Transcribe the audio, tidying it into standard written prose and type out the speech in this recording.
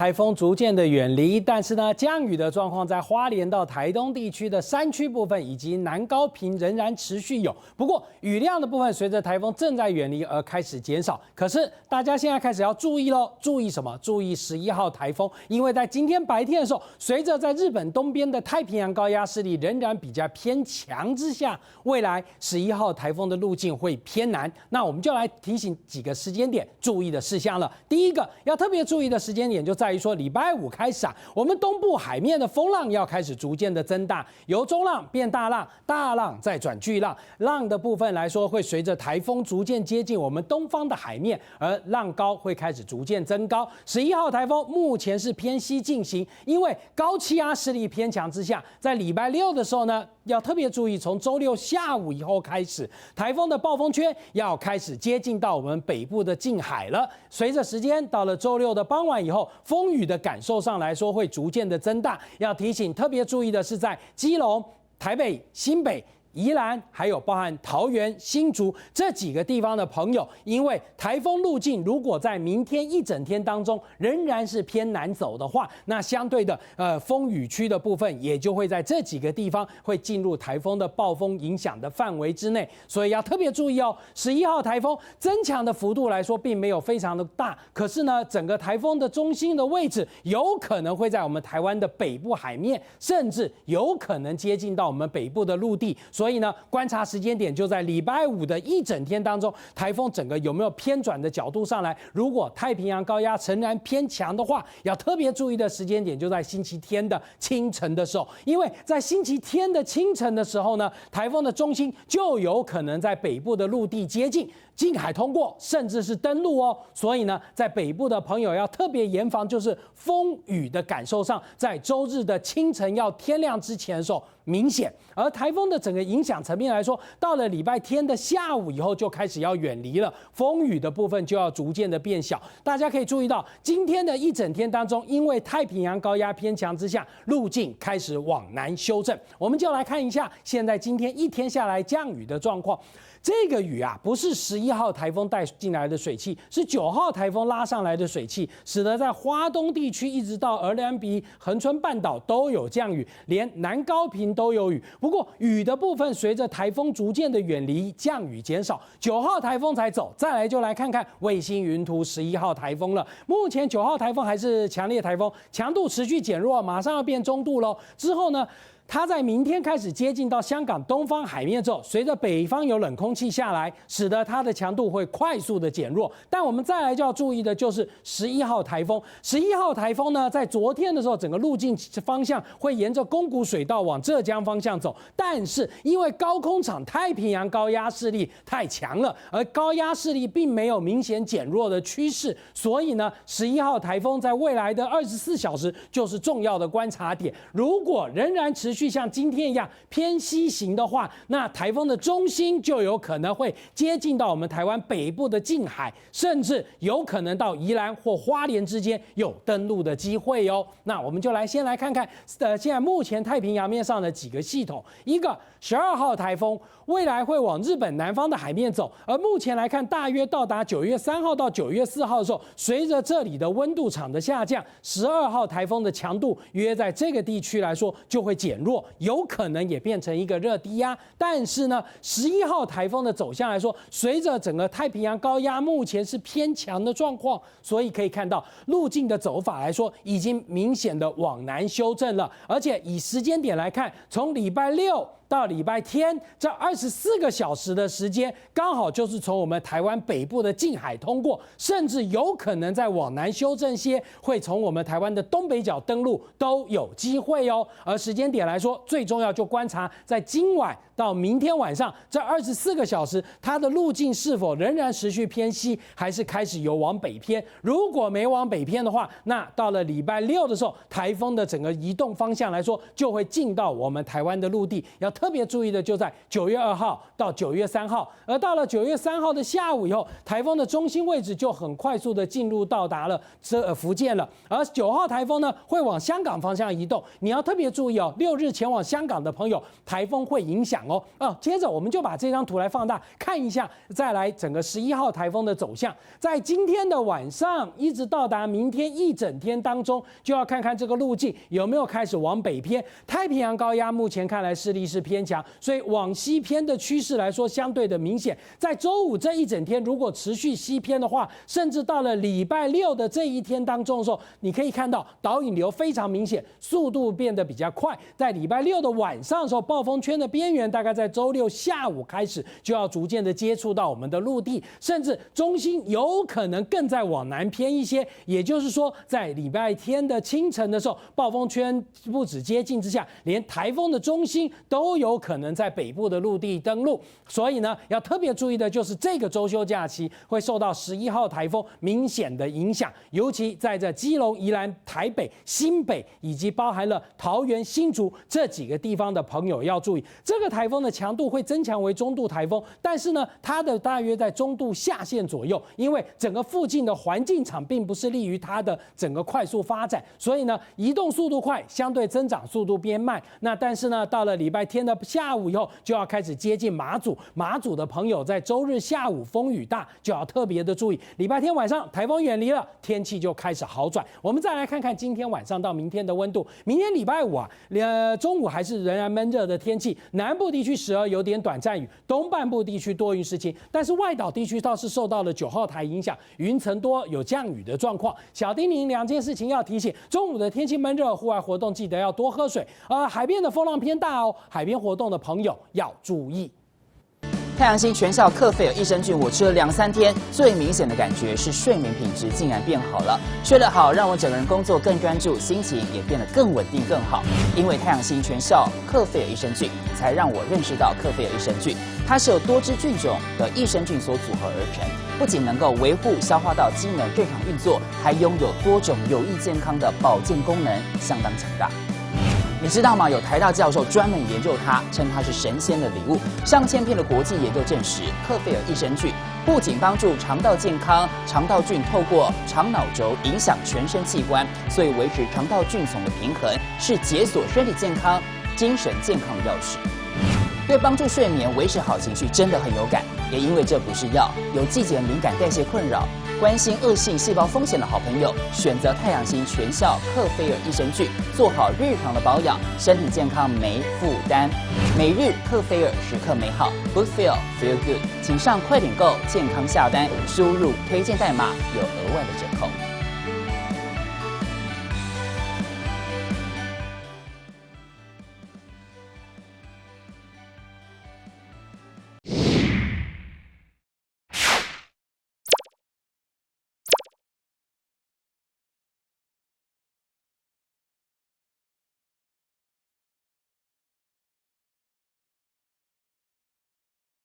台风逐渐的远离，但是呢，降雨的状况在花莲到台东地区的山区部分以及南高屏仍然持续有。不过雨量的部分随着台风正在远离而开始减少。可是大家现在开始要注意喽，注意什么？注意11号台风，因为在今天白天的时候，随着在日本东边的太平洋高压势力仍然比较偏强之下，未来11号台风的路径会偏南。那我们就来提醒几个时间点注意的事项了。第一个要特别注意的时间点就在于说，礼拜五开始我们东部海面的风浪要开始逐渐的增大，由中浪变大浪，大浪再转巨浪，浪的部分来说会随着台风逐渐接近我们东方的海面，而浪高会开始逐渐增高。11号台风目前是偏西进行，因为高气压势力偏强之下，在礼拜六的时候呢，要特别注意，从周六下午以后开始，台风的暴风圈要开始接近到我们北部的近海了。随着时间到了周六的傍晚以后，风雨的感受上来说会逐渐的增大。要提醒特别注意的是，在基隆、台北、新北、宜兰还有包含桃园、新竹这几个地方的朋友，因为台风路径如果在明天一整天当中仍然是偏南走的话，那相对的风雨区的部分也就会在这几个地方会进入台风的暴风影响的范围之内，所以要特别注意哦。11号台风增强的幅度来说并没有非常的大，可是呢，整个台风的中心的位置有可能会在我们台湾的北部海面，甚至有可能接近到我们北部的陆地。所以呢，观察时间点就在礼拜五的一整天当中，台风整个有没有偏转的角度上来？如果太平洋高压仍然偏强的话，要特别注意的时间点就在星期天的清晨的时候，因为在星期天的清晨的时候呢，台风的中心就有可能在北部的陆地接近。近海通过，甚至是登陆哦。所以呢，在北部的朋友要特别严防，就是风雨的感受上，在周日的清晨要天亮之前的时候明显。而台风的整个影响层面来说，到了礼拜天的下午以后就开始要远离了，风雨的部分就要逐渐的变小。大家可以注意到，今天的一整天当中，因为太平洋高压偏强之下，路径开始往南修正。我们就来看一下，现在今天一天下来降雨的状况。这个雨不是11号台风带进来的水汽，是9号台风拉上来的水汽，使得在花东地区一直到鹅銮鼻、恒春半岛都有降雨，连南高屏都有雨。不过雨的部分随着台风逐渐的远离，降雨减少，9号台风才走。再来就来看看卫星云图11号台风了。目前9号台风还是强烈台风，强度持续减弱，马上要变中度喽。之后呢？它在明天开始接近到香港东方海面之后，随着北方有冷空气下来，使得它的强度会快速的减弱。但我们再来就要注意的就是11号台风。11号台风呢，在昨天的时候，整个路径方向会沿着宫古水道往浙江方向走，但是因为高空场太平洋高压势力太强了，而高压势力并没有明显减弱的趋势，所以呢，11号台风在未来的24小时就是重要的观察点。如果仍然持续像今天一样偏西行的话，那台风的中心就有可能会接近到我们台湾北部的近海，甚至有可能到宜兰或花莲之间有登陆的机会哦。那我们就先来看看现在目前太平洋面上的几个系统。一个12号台风未来会往日本南方的海面走，而目前来看，大约到达9月3号到9月4号的时候，随着这里的温度场的下降，12号台风的强度约在这个地区来说就会减弱，有可能也变成一个热低压。但是呢，11号台风的走向来说，随着整个太平洋高压目前是偏强的状况，所以可以看到路径的走法来说，已经明显的往南修正了。而且以时间点来看，从礼拜六到礼拜天这24个小时的时间，刚好就是从我们台湾北部的近海通过，甚至有可能再往南修正些，会从我们台湾的东北角登陆都有机会哦。而时间点来说，最重要就观察在今晚到明天晚上这24个小时，它的路径是否仍然持续偏西，还是开始有往北偏。如果没往北偏的话，那到了礼拜六的时候，台风的整个移动方向来说，就会进到我们台湾的陆地。要特别注意的就在9月2号到9月3号，而到了9月3号的下午以后，台风的中心位置就很快速的进入到达了福建了。而9号台风呢会往香港方向移动，你要特别注意哦，6日前往香港的朋友，台风会影响哦。接着我们就把这张图来放大看一下，再来整个11号台风的走向，在今天的晚上一直到达明天一整天当中，就要看看这个路径有没有开始往北偏。太平洋高压目前看来势力是偏强，所以往西偏的趋势来说相对的明显。在周五这一整天如果持续西偏的话，甚至到了礼拜6的这一天当中的时候，你可以看到导引流非常明显，速度变得比较快。在礼拜6的晚上的时候，暴风圈的边缘大概在周6下午开始就要逐渐的接触到我们的陆地，甚至中心有可能更再往南偏一些。也就是说，在礼拜天的清晨的时候，暴风圈不止接近之下，连台风的中心都有可能在北部的陆地登陆。所以呢，要特别注意的就是这个周休假期会受到11号台风明显的影响，尤其在这基隆、宜兰、台北、新北以及包含了桃园、新竹这几个地方的朋友要注意，这个台风的强度会增强为中度台风，但是呢，它的大约在中度下限左右，因为整个附近的环境场并不是利于它的整个快速发展，所以呢，移动速度快，相对增长速度变慢。那但是呢，到了礼拜天的下午以后，就要开始接近马祖。马祖的朋友在周日下午风雨大，就要特别的注意。礼拜天晚上台风远离了，天气就开始好转。我们再来看看今天晚上到明天的温度。明天礼拜5中午还是仍然闷热的天气，南部地区时而有点短暂雨，东半部地区多云时晴，但是外岛地区倒是受到了9号台影响，云层多，有降雨的状况。小叮咛2件事情要提醒：中午的天气闷热，户外活动记得要多喝水。海边的风浪偏大哦，海边活动的朋友要注意。太阳星全效克菲尔益生菌，我吃了2、3天，最明显的感觉是睡眠品质竟然变好了。睡得好，让我整个人工作更专注，心情也变得更稳定、更好。因为太阳星全效克菲尔益生菌，才让我认识到克菲尔益生菌，它是由多支菌种的益生菌所组合而成，不仅能够维护消化道机能正常运作，还拥有多种有益健康的保健功能，相当强大。你知道吗？有台大教授专门研究它，称它是神仙的礼物。上千篇的国际研究证实，克菲尔益生菌不仅帮助肠道健康，肠道菌透过肠脑轴影响全身器官，所以维持肠道菌丛的平衡是解锁身体健康、精神健康的钥匙。对帮助睡眠、维持好情绪真的很有感。也因为这不是药，有季节敏感、代谢困扰、关心恶性细胞风险的好朋友，选择太阳星全效克菲尔益生菌，做好日常的保养，身体健康没负担。每日克菲尔，时刻美好 ，Good Feel Feel Good， 请上快点购健康下单，输入推荐代码有额外的折扣。